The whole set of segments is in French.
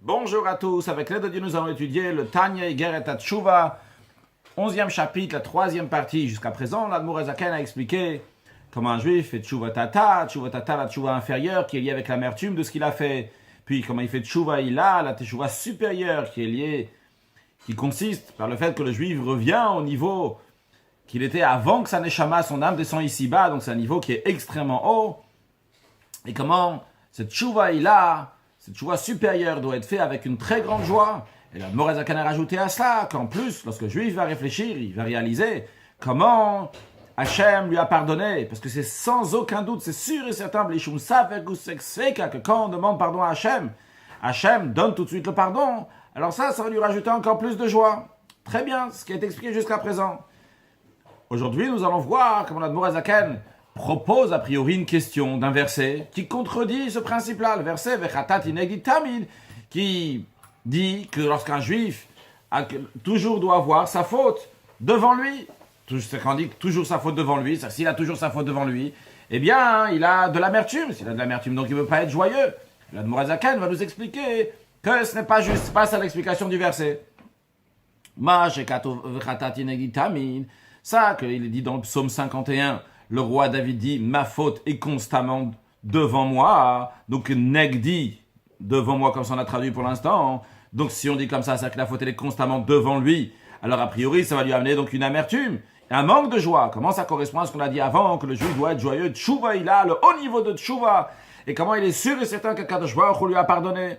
Bonjour à tous, avec l'aide de Dieu nous allons étudier le Tanya Igeret Tshuva, 11e chapitre, la 3e partie. Jusqu'à présent, l'Admour Azaken a expliqué comment un juif fait Tshuva Tata, la Tshuva inférieure qui est liée avec l'amertume de ce qu'il a fait. Puis comment il fait Tshuva Ila, la Tshuva supérieure qui est liée, qui consiste par le fait que le juif revient au niveau qu'il était avant que sa Neshama, son âme, descend ici-bas, donc c'est un niveau qui est extrêmement haut. Et comment cette Tshuva Ila, cette choix supérieure doit être fait avec une très grande joie. Et la Morazakan a rajouté à cela qu'en plus, lorsque le juif va réfléchir, il va réaliser comment Hachem lui a pardonné. Parce que c'est sans aucun doute, c'est sûr et certain, que quand on demande pardon à Hachem, Hachem donne tout de suite le pardon. Alors ça va lui rajouter encore plus de joie. Très bien, ce qui est expliqué jusqu'à présent. Aujourd'hui, nous allons voir comment la Morazakan propose a priori une question d'un verset qui contredit ce principe-là. Le verset Vechatat inegdi tamid qui dit que lorsqu'un juif toujours doit avoir sa faute devant lui, c'est quand on dit toujours sa faute devant lui, s'il a toujours sa faute devant lui, eh bien il a de l'amertume. S'il a de l'amertume, donc il ne veut pas être joyeux. L'Admour Azaken va nous expliquer que ce n'est pas juste, c'est pas ça l'explication du verset. Ma shekato vechatat inegdi tamid, ça qu'il est dit dans le psaume 51. Le roi David dit, ma faute est constamment devant moi. Donc, Negdi, devant moi, comme ça on a traduit pour l'instant. Donc, si on dit comme ça, c'est que la faute elle est constamment devant lui. Alors, a priori, ça va lui amener donc une amertume, un manque de joie. Comment ça correspond à ce qu'on a dit avant, que le juif doit être joyeux. Tshuva, il a le haut niveau de Tshuva. Et comment il est sûr et certain que Kadosh Baruch Hu lui a pardonné.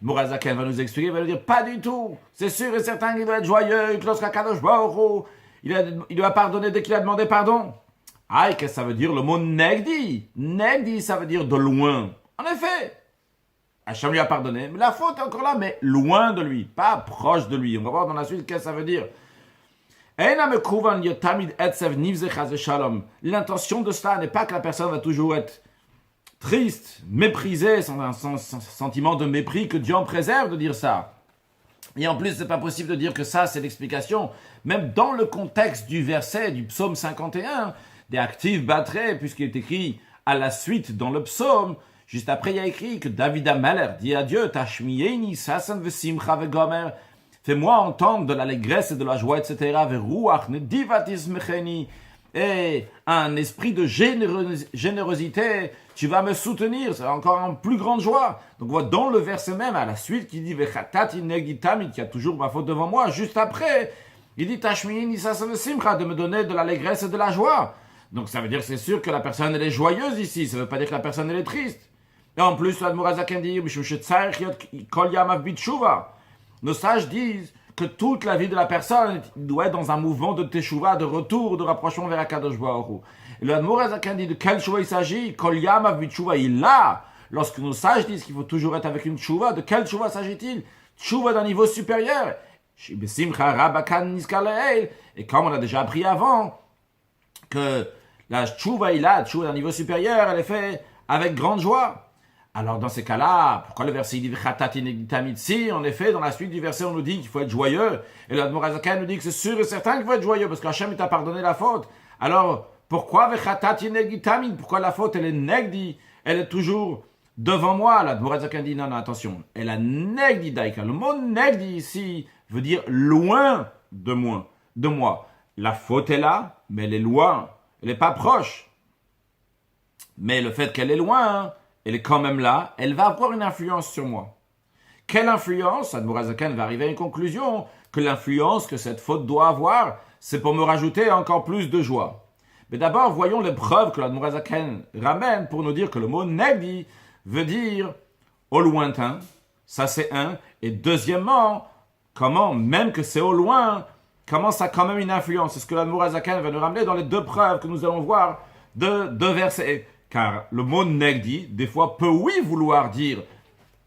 Morazaken va nous expliquer, il va nous dire, pas du tout. C'est sûr et certain qu'il doit être joyeux, que lorsque Kadosh Baruch Hu, il lui a pardonné dès qu'il a demandé pardon. Ah, qu'est-ce que ça veut dire le mot Negdi? Negdi, ça veut dire de loin. En effet, Hachem lui a pardonné, mais la faute est encore là, mais loin de lui, pas proche de lui. On va voir dans la suite qu'est-ce que ça veut dire. L'intention de cela n'est pas que la personne va toujours être triste, méprisée, sans un sentiment de mépris, que Dieu en préserve de dire ça. Et en plus, c'est pas possible de dire que ça, c'est l'explication. Même dans le contexte du verset du psaume 51, des actifs battraient, puisqu'il est écrit à la suite dans le psaume, juste après il y a écrit que David Ameler dit à Dieu, Tashmieni sasan vesimcha vegomer, fais-moi entendre de l'allégresse et de la joie, etc. Veruach nedivatis mecheni, et un esprit de générosité, tu vas me soutenir, c'est encore une plus grande joie. Donc on voit dans le verset même, à la suite, qui dit Vechatat inegdi tamid, qui a toujours ma faute devant moi, juste après, il dit Tashmieni sasan vesimcha, de me donner de l'allégresse et de la joie. Donc ça veut dire que c'est sûr que la personne elle est joyeuse ici, ça ne veut pas dire que la personne elle est triste. Et en plus, l'Admour Azaken dit, nos sages disent que toute la vie de la personne doit être dans un mouvement de teshuva, de retour, de rapprochement vers Akadosh Baruch Hu. Et l'Admour Azaken dit de quel teshuva il s'agit? Kol yamav bitshuva, il a. Lorsque nos sages disent qu'il faut toujours être avec une teshuva, de quel teshuva s'agit-il? Teshuva d'un niveau supérieur. Et comme on a déjà appris avant, que la tshuva d'un niveau supérieur, elle est faite avec grande joie. Alors dans ces cas-là, pourquoi le verset dit Chatat inegdi tamid? Si, en effet, dans la suite du verset, on nous dit qu'il faut être joyeux. Et l'Admour Azaken nous dit que c'est sûr et certain qu'il faut être joyeux, parce qu'Hachem t'a pardonné la faute. Alors, pourquoi Chatat inegdi tamid? Pourquoi la faute, elle est negdi? Elle est toujours devant moi. L'Admour Azaken dit non, attention. Elle a negdi daika. Le mot negdi ici veut dire loin de moi. La faute est là, mais elle est loin. Elle n'est pas proche. Mais le fait qu'elle est loin, elle est quand même là, elle va avoir une influence sur moi. Quelle influence? Admour Azaken va arriver à une conclusion que l'influence que cette faute doit avoir, c'est pour me rajouter encore plus de joie. Mais d'abord, voyons les preuves que l'Admour Azaken ramène pour nous dire que le mot Negdi veut dire au lointain. Ça, c'est un. Et deuxièmement, comment, même que c'est au loin, comment ça a quand même une influence? C'est ce que l'Admour Azaken va nous ramener dans les deux preuves que nous allons voir de deux versets. Car le mot Negdi, des fois, peut oui vouloir dire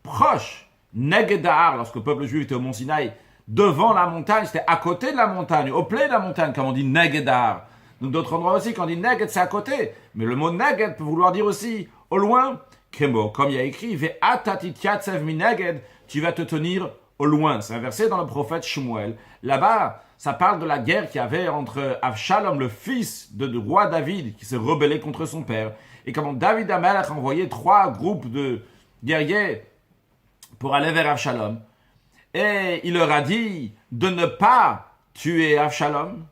proche. Negedar, lorsque le peuple juif était au mont Sinaï, devant la montagne, c'était à côté de la montagne, au pied de la montagne, comme on dit Negedar. Donc d'autres endroits aussi, quand on dit Neged, c'est à côté. Mais le mot Neged peut vouloir dire aussi au loin. Kemo, comme il y a écrit, Ve'atatitiatsev mi Neged, tu vas te tenir au loin. C'est un verset dans le prophète Shmuel. Là-bas, ça parle de la guerre qu'il y avait entre Avshalom, le fils du roi David, qui s'est rebellé contre son père, et comment David Amelech a envoyé 3 groupes de guerriers pour aller vers Avshalom. Et il leur a dit de ne pas tuer Avshalom.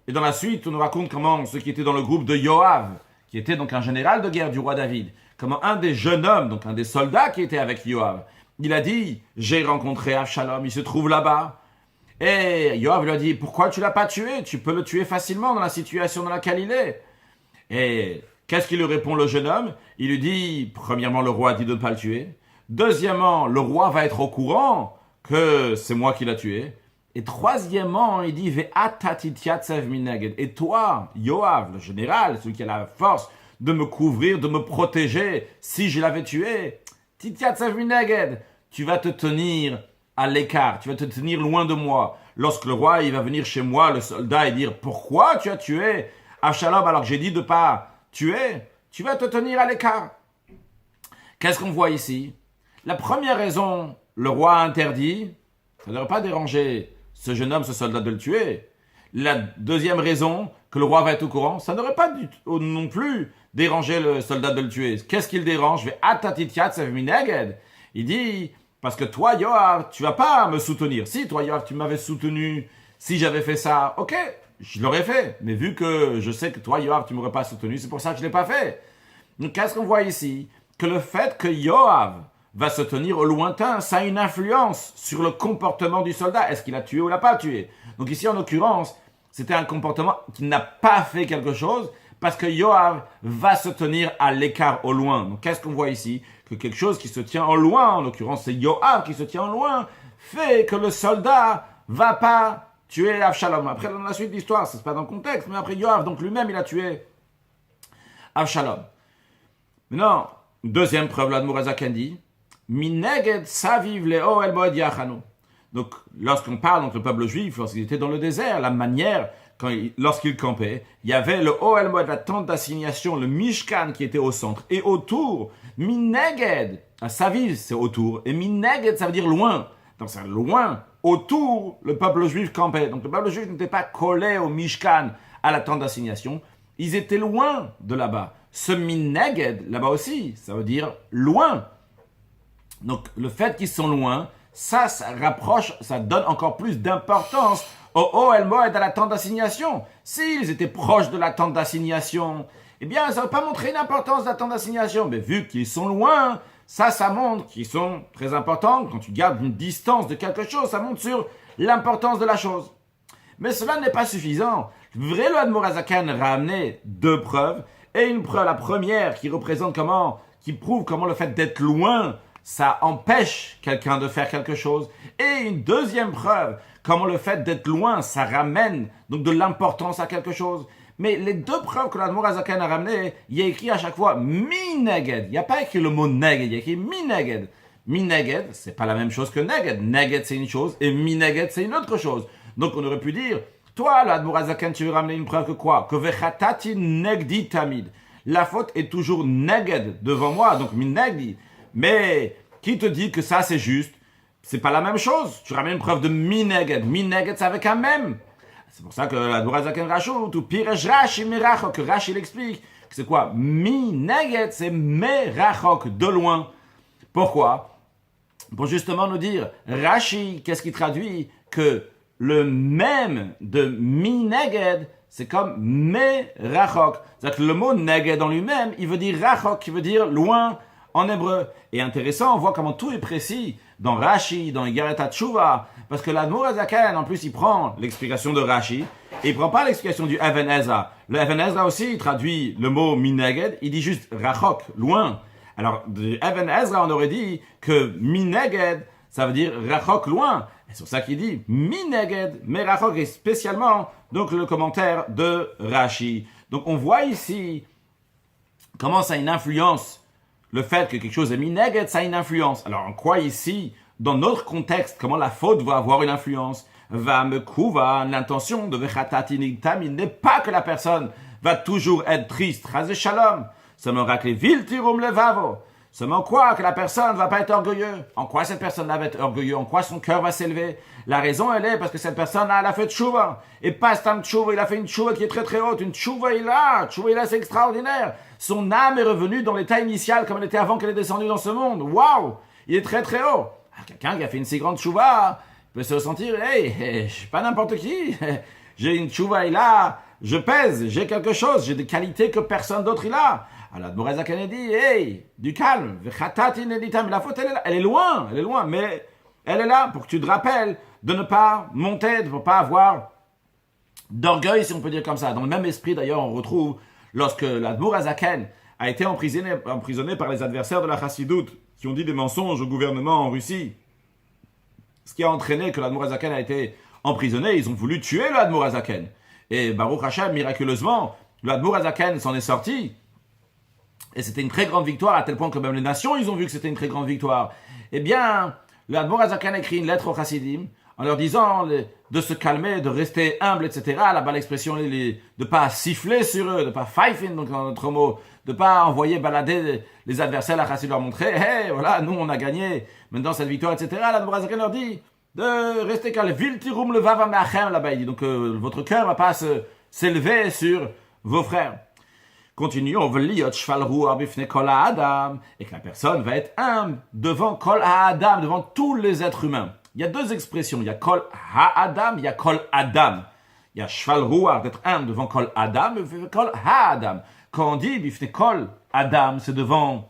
Et dans la suite, on nous raconte comment ceux qui étaient dans le groupe de Yoav, qui était donc un général de guerre du roi David, comment un des jeunes hommes, donc un des soldats qui était avec Yoav, il a dit « J'ai rencontré Avshalom, il se trouve là-bas. » Et Yoav lui a dit « Pourquoi tu l'as pas tué? Tu peux le tuer facilement dans la situation dans laquelle il est. » Et qu'est-ce qu'il lui répond le jeune homme? Il lui dit, premièrement, le roi dit de ne pas le tuer. Deuxièmement, le roi va être au courant que c'est moi qui l'ai tué. Et troisièmement, il dit, et toi, Yoav, le général, celui qui a la force de me couvrir, de me protéger, si je l'avais tué, tu vas te tenir à l'écart, tu vas te tenir loin de moi. Lorsque le roi il va venir chez moi, le soldat, et dire, pourquoi tu as tué Avshalom alors que j'ai dit de ne pas tuer, tu vas te tenir à l'écart. Qu'est-ce qu'on voit ici? La première raison, le roi a interdit, ça ne devrait pas déranger ce jeune homme, ce soldat de le tuer. La deuxième raison, que le roi va être au courant, ça n'aurait pas non plus dérangé le soldat de le tuer. Qu'est-ce qu'il dérange? Il dit, parce que toi, Yoav, tu vas pas me soutenir. Si, toi, Yoav, tu m'avais soutenu, si j'avais fait ça, ok, je l'aurais fait. Mais vu que je sais que toi, Yoav, tu m'aurais pas soutenu, c'est pour ça que je l'ai pas fait. Donc, qu'est-ce qu'on voit ici? Que le fait que Yoav va se tenir au lointain, ça a une influence sur le comportement du soldat. Est-ce qu'il a tué ou l'a pas tué? Donc ici, en l'occurrence, c'était un comportement qui n'a pas fait quelque chose parce que Yoav va se tenir à l'écart au loin. Donc qu'est-ce qu'on voit ici? Que quelque chose qui se tient au loin, en l'occurrence c'est Yoav qui se tient au loin, fait que le soldat va pas tuer Avshalom. Après, dans la suite de l'histoire, ça se passe dans le contexte, mais après Yoav, donc lui-même, il a tué Avshalom. Maintenant, deuxième preuve, l'Admour HaZaken dit, Mineged saviv leo el moed yachanu. Donc, lorsqu'on parle entre le peuple juif, lorsqu'il était dans le désert, la manière, lorsqu'il campait, il y avait le Ohel Moed, la tente d'assignation, le Mishkan qui était au centre. Et autour, Mineged, saviv, c'est autour. Et Mineged, ça veut dire loin. Donc, c'est loin. Autour, le peuple juif campait. Donc, le peuple juif n'était pas collé au Mishkan, à la tente d'assignation. Ils étaient loin de là-bas. Ce Mineged, là-bas aussi, ça veut dire loin. Donc, le fait qu'ils sont loin, ça rapproche, ça donne encore plus d'importance au Ohel Moed, à la tente d'assignation. S'ils étaient proches de la tente d'assignation, eh bien, ça ne va pas montrer une importance de la tente d'assignation. Mais vu qu'ils sont loin, ça montre qu'ils sont très importants. Quand tu gardes une distance de quelque chose, ça montre sur l'importance de la chose. Mais cela n'est pas suffisant. Le Admour HaZaken a amené deux preuves. Et une preuve, la première, qui prouve comment le fait d'être loin, ça empêche quelqu'un de faire quelque chose. Et une deuxième preuve, comment le fait d'être loin, ça ramène donc de l'importance à quelque chose. Mais les deux preuves que l'Admour HaZaken a ramenées, il y a écrit à chaque fois mi-neged. Il n'y a pas écrit le mot neged, il y a écrit mi-neged. Mi-neged, c'est pas la même chose que neged. Neged, c'est une chose, et mi-neged, c'est une autre chose. Donc on aurait pu dire, toi, l'Admour HaZaken, tu veux ramener une preuve que quoi? Que vechatati negdi tamid. La faute est toujours neged devant moi, donc mi-negdi. Mais qui te dit que ça c'est juste? C'est pas la même chose. Tu ramènes une preuve de mi-neged. Mi-neged, c'est avec un même. C'est pour ça que l'Admour HaZaken rajoute, ou pirej Rashi merachok, que Rashi l'explique. C'est quoi? Mi-neged, c'est merachok, de loin. Pourquoi? Pour justement nous dire, Rashi, qu'est-ce qui traduit? Que le même de mi-neged, c'est comme merachok. C'est-à-dire que le mot neged en lui-même, il veut dire rachok, qui veut dire loin, en hébreu. Et intéressant, on voit comment tout est précis dans Rashi, dans Igeret HaTshuva, parce que l'Admour HaZaken, en plus, il prend l'explication de Rashi, et il prend pas l'explication du Even Ezra. Le Even Ezra aussi, il traduit le mot mineged, il dit juste rachok, loin. Alors, de Even Ezra, on aurait dit que mineged, ça veut dire rachok, loin. Et c'est pour ça qu'il dit mineged, mais rachok, et spécialement, donc le commentaire de Rashi. Donc, on voit ici comment ça a une influence. Le fait que quelque chose est mineged, ça a une influence. Alors, en quoi ici, dans notre contexte, comment la faute va avoir une influence? Va me couva, l'intention de vechatati nigtami n'est pas que la personne va toujours être triste. Chazé shalom. Seulement rakle viltirum levavo. Seulement quoi? Que la personne va pas être orgueilleuse. En quoi cette personne-là va être orgueilleuse? En quoi son cœur va s'élever? La raison, elle est parce que cette personne-là, elle a fait tchouva. Et pas stam tchouva, il a fait une tchouva qui est très très haute. Une tchouva, c'est extraordinaire. Son âme est revenue dans l'état initial comme elle était avant qu'elle est descendue dans ce monde. Waouh! il est très très haut. Quelqu'un qui a fait une si grande tchouva peut se ressentir, hey, je suis pas n'importe qui, j'ai une tchouva il a, je pèse, j'ai quelque chose, j'ai des qualités que personne d'autre il a. Alors Admour HaZaken dit, hey, du calme, la faute elle est loin, mais elle est là pour que tu te rappelles de ne pas monter, de ne pas avoir d'orgueil, si on peut dire comme ça. Dans le même esprit d'ailleurs, on retrouve lorsque l'Admour HaZaken a été emprisonné par les adversaires de la Chassidoute, qui ont dit des mensonges au gouvernement en Russie, ce qui a entraîné que l'Admour HaZaken a été emprisonné. Ils ont voulu tuer l'Admour HaZaken. Et Baruch Hashem, miraculeusement, l'Admour HaZaken s'en est sorti. Et c'était une très grande victoire, à tel point que même les nations, ils ont vu que c'était une très grande victoire. Eh bien, l'Admour HaZaken a écrit une lettre aux Chassidim, en leur disant de se calmer, de rester humble, etc. Là-bas, l'expression, de ne pas siffler sur eux, de ne pas pfeifen, donc dans notre mot, de ne pas envoyer balader les adversaires, la Chassid leur montrer, hey, voilà, nous on a gagné, maintenant cette victoire, etc. L'Admour HaZaken leur dit de rester calme. Viltirum le vavam me'achem, là-bas, il dit, donc votre cœur ne va pas s'élever sur vos frères. Continuons, et que la personne va être humble devant Kol Ha'adam, devant tous les êtres humains. Il y a deux expressions, il y a Kol Ha'adam, il y a Kol Adam. Il y a Shval Ruach, d'être humble devant Kol Adam, et Kol Ha'adam. Quand on dit Bifne Kol Adam, c'est devant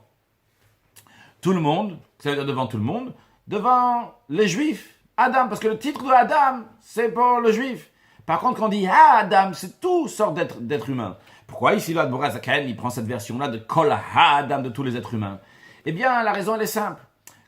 tout le monde, c'est-à-dire devant tout le monde, devant les Juifs. Adam, parce que le titre de Adam, c'est pour le Juif. Par contre, quand on dit Ha'adam, c'est tout sorte d'êtres humains. Pourquoi ici, l'Admour HaZaken, il prend cette version-là de Kol Ha'adam, de tous les êtres humains? Eh bien, la raison, elle est simple.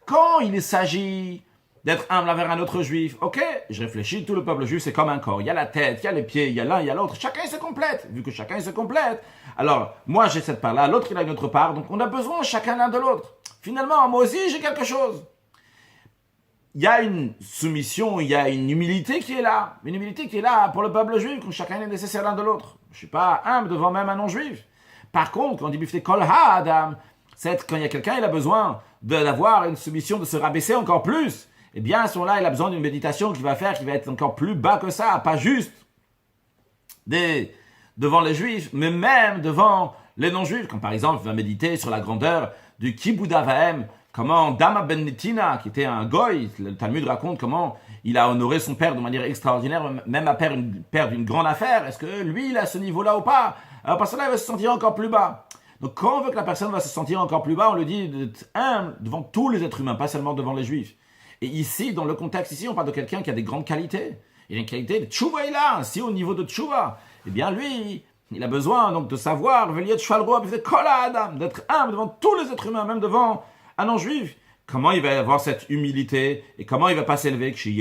Quand il s'agit d'être humble envers un autre juif, ok, je réfléchis, tout le peuple juif, c'est comme un corps. Il y a la tête, il y a les pieds, il y a l'un, il y a l'autre. Chacun, il se complète. Vu que chacun, il se complète. Alors, moi, j'ai cette part-là, l'autre, il a une autre part. Donc, on a besoin chacun l'un de l'autre. Finalement, moi aussi, j'ai quelque chose. Il y a une soumission, il y a une humilité qui est là. Une humilité qui est là pour le peuple juif, quand chacun est nécessaire l'un de l'autre. Je ne suis pas humble devant même un non-juif. Par contre, quand on dit Bifne Kol Ha'adam, c'est quand il y a quelqu'un, il a besoin d'avoir une soumission, de se rabaisser encore plus. Eh bien, à ce moment-là, il a besoin d'une méditation qui va être encore plus bas que ça, pas juste devant les juifs, mais même devant les non-juifs. Comme par exemple, il va méditer sur la grandeur du Kibud Avahem, comment Dama ben Netina, qui était un goy, le Talmud raconte comment il a honoré son père de manière extraordinaire, même à père d'une grande affaire. Est-ce que lui, il a ce niveau-là ou pas? Alors, parce que là, il va se sentir encore plus bas. Donc, quand on veut que la personne va se sentir encore plus bas, on lui dit d'être humble devant tous les êtres humains, pas seulement devant les juifs. Et ici, dans le contexte ici, on parle de quelqu'un qui a des grandes qualités. Il a une qualité de tchouva, il a, si au niveau de tchouva. Eh bien, lui, il a besoin donc de savoir, d'être humble devant tous les êtres humains, même devant un non-juif. Comment il va avoir cette humilité et comment il va pas s'élever lorsqu'il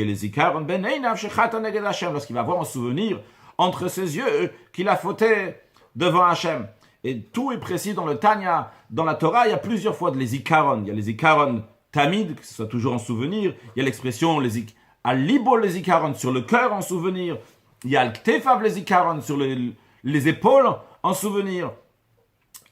va avoir un souvenir entre ses yeux qu'il a fauté devant Hachem. Et tout est précis dans le Tanya, dans la Torah, il y a plusieurs fois les ikaron. Il y a les ikaron tamid, que ce soit toujours en souvenir. Il y a l'expression al-libol les ikaron, sur le cœur en souvenir. Il y a al-ktefav les ikaron, sur les épaules en souvenir.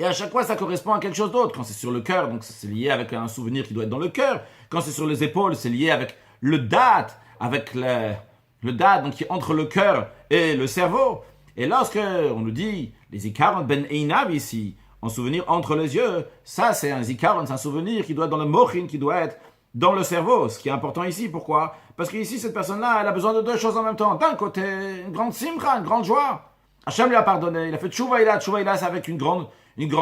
Et à chaque fois, ça correspond à quelque chose d'autre. Quand c'est sur le cœur, donc c'est lié avec un souvenir qui doit être dans le cœur. Quand c'est sur les épaules, c'est lié avec le date, avec le date, donc qui est entre le cœur et le cerveau. Et lorsque on nous dit les ikaron ben einav ici, en souvenir entre les yeux, ça c'est un ikaron, c'est un souvenir qui doit être dans le mochin, qui doit être dans le cerveau. Ce qui est important ici, pourquoi? Parce qu'ici, cette personne-là, elle a besoin de deux choses en même temps. D'un côté, une grande simcha, une grande joie. Hachem lui a pardonné, il a fait tchouva ila, c'est avec une grande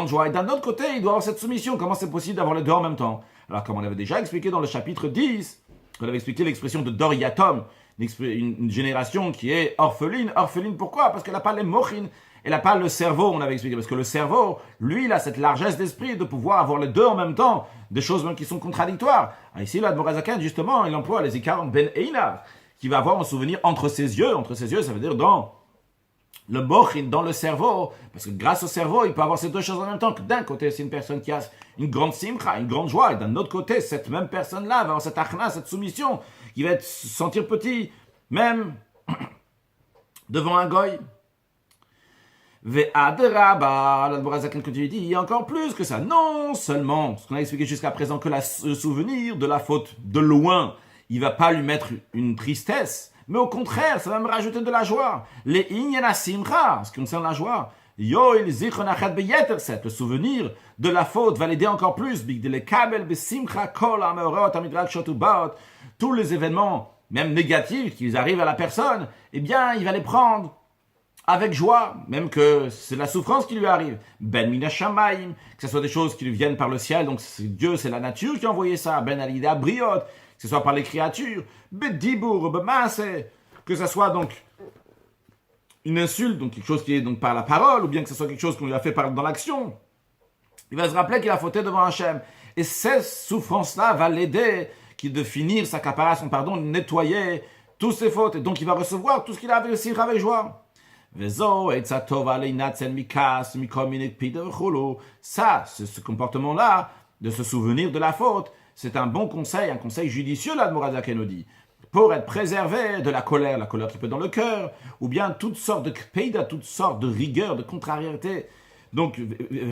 joie. Et d'un autre côté, il doit avoir cette soumission. Comment c'est possible d'avoir les deux en même temps? Alors, comme on l'avait déjà expliqué dans le chapitre 10, on avait expliqué l'expression de Dor Yatom, une génération qui est orpheline. Orpheline, pourquoi? Parce qu'elle n'a pas les mochin, elle n'a pas le cerveau, on avait expliqué. Parce que le cerveau, lui, il a cette largesse d'esprit de pouvoir avoir les deux en même temps, des choses même qui sont contradictoires. Alors ici, l'Admour HaZaken, justement, il emploie les ikaron ben einav, qui va avoir un souvenir entre ses yeux. Entre ses yeux, ça veut dire dans le mochin, dans le cerveau, parce que grâce au cerveau, il peut avoir ces deux choses en même temps, que d'un côté, c'est une personne qui a une grande simcha, une grande joie, et d'un autre côté, cette même personne-là va avoir cette achna, cette soumission, qui va se sentir petit, même devant un goy. Ve'adraba, l'Admour HaZaken continue, dit, il y a encore plus que ça. Non seulement, ce qu'on a expliqué jusqu'à présent, que le souvenir de la faute de loin, il va pas lui mettre une tristesse, mais au contraire, ça va me rajouter de la joie. Les inyana simcha, ce qui concerne la joie, Yoil zichron achat beyeter set. Le souvenir de la faute va l'aider encore plus. Bigdele kabel besimcha kol ameorot amidrak shotubaot. Tous les événements, même négatifs, qui arrivent à la personne, eh bien, il va les prendre avec joie, même que c'est la souffrance qui lui arrive. Ben mina shamayim, que ce soit des choses qui lui viennent par le ciel, donc c'est Dieu, c'est la nature qui a envoyé ça. Ben alida briot, que ce soit par les créatures. Ben dibour, ben masse, que ce soit donc une insulte, donc quelque chose qui est donc par la parole, ou bien que ce soit quelque chose qu'on lui a fait dans l'action. Il va se rappeler qu'il a fauté devant Hachem. Et cette souffrance-là va l'aider de finir sa capara, son pardon, de nettoyer toutes ses fautes. Et donc il va recevoir tout ce qu'il a réussi avec joie. Ça, ce comportement-là, de se souvenir de la faute, c'est un bon conseil, un conseil judicieux, là, de Mourazaken nous dit, pour être préservé de la colère qui peut être dans le cœur, ou bien toutes sortes de kpeida, toutes sortes de rigueur, de contrariété, donc,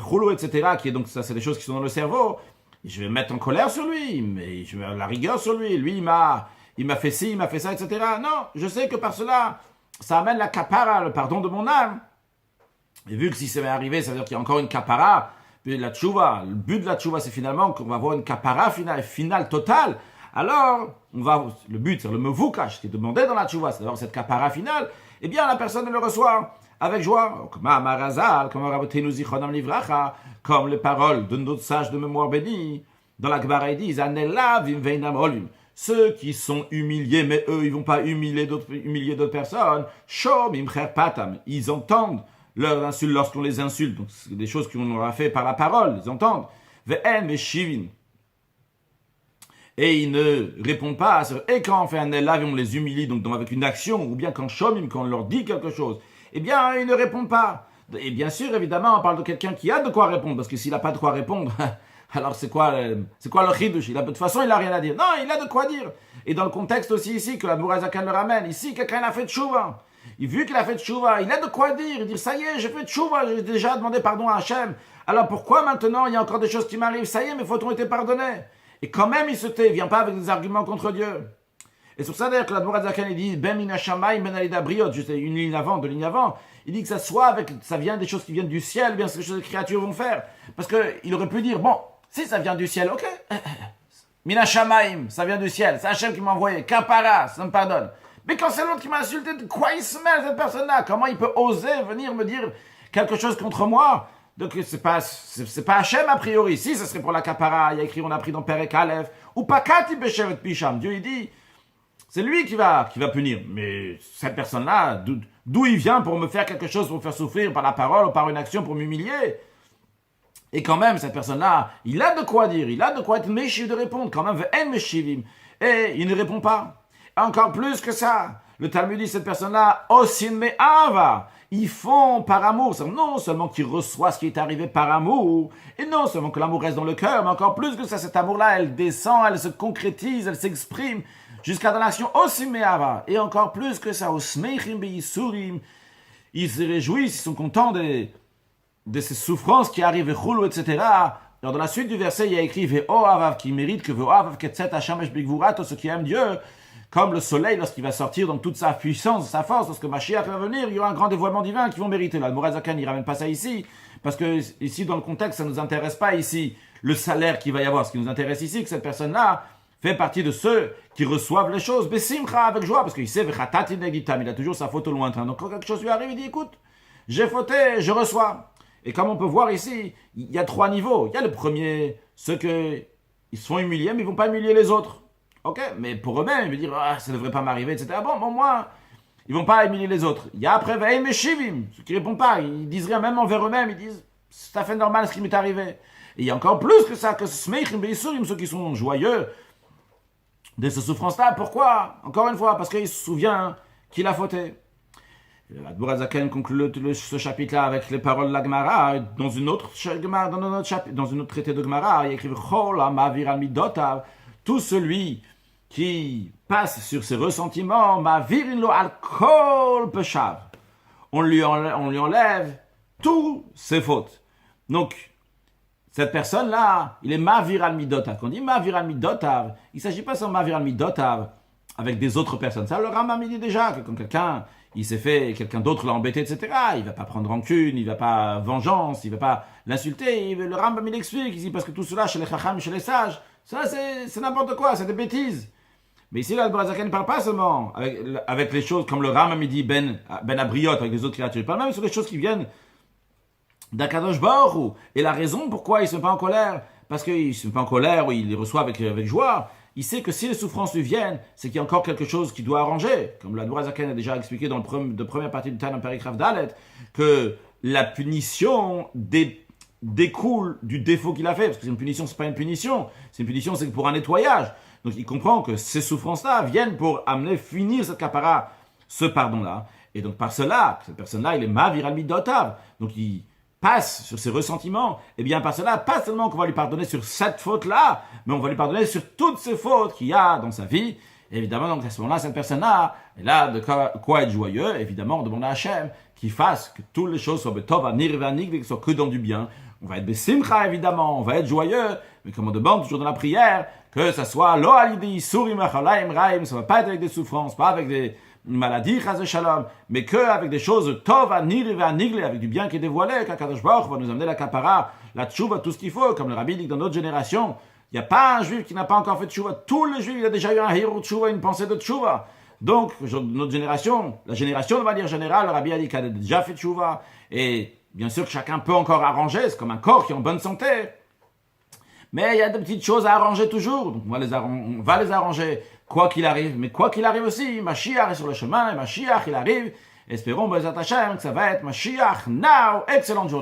cholo, etc., qui est donc, ça, c'est des choses qui sont dans le cerveau. Je vais me mettre en colère sur lui, mais je vais mettre la rigueur sur lui. Lui, il m'a fait ci, il m'a fait ça, etc. Non, je sais que par cela, ça amène la kapara, le pardon de mon âme. Et vu que si ça m'est arrivé, ça veut dire qu'il y a encore une kapara, puis la tchouva, le but de la tchouva, c'est finalement qu'on va avoir une kapara finale totale. Alors, le but, c'est le mevukash, qui est demandé dans la tchouva, c'est d'avoir cette kapara finale. Eh bien, la personne le reçoit avec joie. Comme les paroles de notre sage de mémoire béni, dans la Gemara ils disent ceux qui sont humiliés, mais eux, ils ne vont pas humilier d'autres personnes. Ils entendent leurs insultes lorsqu'on les insulte. Donc, c'est des choses qu'on leur a fait par la parole, ils entendent. Et ils ne répondent pas. Et quand on fait un elav, on les humilie, donc avec une action, ou bien quand on leur dit quelque chose, eh bien, ils ne répondent pas. Et bien sûr, évidemment, on parle de quelqu'un qui a de quoi répondre, parce que s'il n'a pas de quoi répondre, alors c'est quoi le chidouche? De toute façon, il n'a rien à dire. Non, il a de quoi dire. Et dans le contexte aussi ici, que la Mourazakan le ramène, ici, quelqu'un a fait tchouva. Et vu qu'il a fait tchouva, il a de quoi dire. Il dit, ça y est, j'ai fait tchouva, j'ai déjà demandé pardon à Hachem. Alors pourquoi maintenant, il y a encore des choses qui m'arrivent? Ça y est, mes fautes ont été pardonnées. Et quand même, il se tait, il ne vient pas avec des arguments contre Dieu. Et c'est pour ça d'ailleurs que la Mourazakan, il dit, ben mina shamayim ben alida briot, juste une ligne avant, deux lignes avant. Il dit que ça vient des choses qui viennent du ciel, bien c'est des choses que les créatures vont faire. Parce qu'il aurait pu dire, bon, si ça vient du ciel, ok. Mina shamayim, ça vient du ciel, c'est Hachem qui m'a envoyé. Kapara, ça me pardonne. Mais quand c'est l'autre qui m'a insulté, de quoi il se mêle cette personne-là? Comment il peut oser venir me dire quelque chose contre moi? Donc c'est pas Hachem a priori. Si, ce serait pour la kapara, il y a écrit, on a pris dans Perek Aleph, ou Pakati Beshevet Pisham. Dieu il dit, c'est lui qui va punir. Mais cette personne-là, d'où il vient pour me faire quelque chose, pour me faire souffrir par la parole ou par une action, pour m'humilier? Et quand même, cette personne-là, il a de quoi dire, il a de quoi être méchiv de répondre. Quand même, et il ne répond pas. Encore plus que ça, le Talmud dit, cette personne-là, osin me'ava, ils font par amour. Non seulement qu'il reçoit ce qui est arrivé par amour, et non seulement que l'amour reste dans le cœur, mais encore plus que ça, cet amour-là, elle descend, elle se concrétise, elle s'exprime, jusqu'à dans l'action osin me'ava. Et encore plus que ça, osmeichim be'yisurim, ils se réjouissent, ils sont contents de ces souffrances qui arrivent, etc. Alors dans la suite du verset, il y a écrit Ve'o avav, qui mérite que Ve'o avav ketzet hashamesh bigvurato, ceux qui aiment Dieu, comme le soleil lorsqu'il va sortir dans toute sa puissance, sa force, lorsque Mashiach va venir, il y aura un grand dévoilement divin qui vont mériter. Là, le Mourazakan, il ramène pas ça ici, parce que ici, dans le contexte, ça nous intéresse pas ici, le salaire qu'il va y avoir. Ce qui nous intéresse ici, que cette personne-là fait partie de ceux qui reçoivent les choses, besimcha, avec joie, parce qu'il sait, vechatati negitam, il a toujours sa faute au lointain. Donc quand quelque chose lui arrive, il dit, écoute, j'ai fauté, je reçois. Et comme on peut voir ici, il y a 3 niveaux. Il y a le premier, ceux qui se font humilier, mais ils ne vont pas humilier les autres. Ok, mais pour eux-mêmes, ils vont dire, ça ne devrait pas m'arriver, etc. Bon, moi, ils ne vont pas humilier les autres. Il y a après, ve'im shivim, ceux qui ne répondent pas, ils disent rien, même envers eux-mêmes, ils disent, c'est tout à fait normal ce qui m'est arrivé. Et il y a encore plus que ça, que smeichim be'isurim, ceux qui sont joyeux de ces souffrances-là. Pourquoi? Encore une fois, parce qu'il se souvient qu'il a fauté. La Mourazakan conclut ce chapitre-là avec les paroles de la Gemara. Dans une autre traité de Gemara, il écrit Chol ma'avir al midotav, tout celui qui passe sur ses ressentiments, ma'avir lo al kol peshav, on lui enlève tous ses fautes. Donc cette personne-là, il est ma'avir al midotav. Quand on dit ma'avir al midotav, il ne s'agit pas seulement ma'avir al midotav avec des autres personnes. Ça, le Rambam dit déjà que quand quelqu'un il s'est fait, quelqu'un d'autre l'a embêté, etc. Il va pas prendre rancune, il va pas vengeance, il va pas l'insulter. Le Rambam, il explique, il dit, parce que tout cela, chez les chacham, chez les sages, ça, c'est n'importe quoi, c'est des bêtises. Mais ici, là, le Brazaken ne parle pas seulement avec les choses comme le Rambam, il dit Ben Abriot, avec les autres créatures. Il parle même sur les choses qui viennent d'Akadosh Baruch Hu. Et la raison pourquoi il ne se met pas en colère, parce qu'il ne se met pas en colère ou il les reçoit avec joie, il sait que si les souffrances lui viennent, c'est qu'il y a encore quelque chose qu'il doit arranger. Comme la Brazaken a déjà expliqué dans la première partie du Tan en Perikraf Dalet, que la punition découle du défaut qu'il a fait. Parce que c'est une punition, c'est pas une punition. C'est une punition, c'est pour un nettoyage. Donc il comprend que ces souffrances-là viennent pour amener, finir cette capara, ce pardon-là. Et donc par cela, cette personne-là, il est mavir al midotav. Donc il passe sur ses ressentiments. Et bien par cela, pas seulement qu'on va lui pardonner sur cette faute-là, mais on va lui pardonner sur toutes ces fautes qu'il y a dans sa vie. Et évidemment, donc à ce moment-là, cette personne-là, elle a de quoi être joyeux. Évidemment, on demande à Hachem qu'il fasse que toutes les choses soient betov, anir et anig, que soient que dans du bien. On va être besimcha, évidemment, on va être joyeux. Mais comme on demande toujours dans la prière, que ça soit lo alidi surim achalaim raim, ça va pas être avec des souffrances, pas avec des maladies, chas shalom, mais que avec des choses tov, anir et anigle, avec du bien qui est dévoilé, qu'Akadosh Baruch va nous amener la kapara, la tchouva, tout ce qu'il faut, comme le Rabbi dit que dans notre génération, il n'y a pas un juif qui n'a pas encore fait tchouva. Tous les juifs, il y a déjà eu un héros de tchouva, une pensée de tchouva. Donc, notre génération, la génération de manière générale, le Rabbi a dit qu'elle a déjà fait tchouva, et bien sûr que chacun peut encore arranger, c'est comme un corps qui est en bonne santé. Mais il y a des petites choses à arranger toujours. Donc on va les arranger quoi qu'il arrive. Mais quoi qu'il arrive aussi, Mashiach est sur le chemin, et Mashiach il arrive. Espérons, Bezat Hashem, que ça va être Mashiach now. Excellente journée.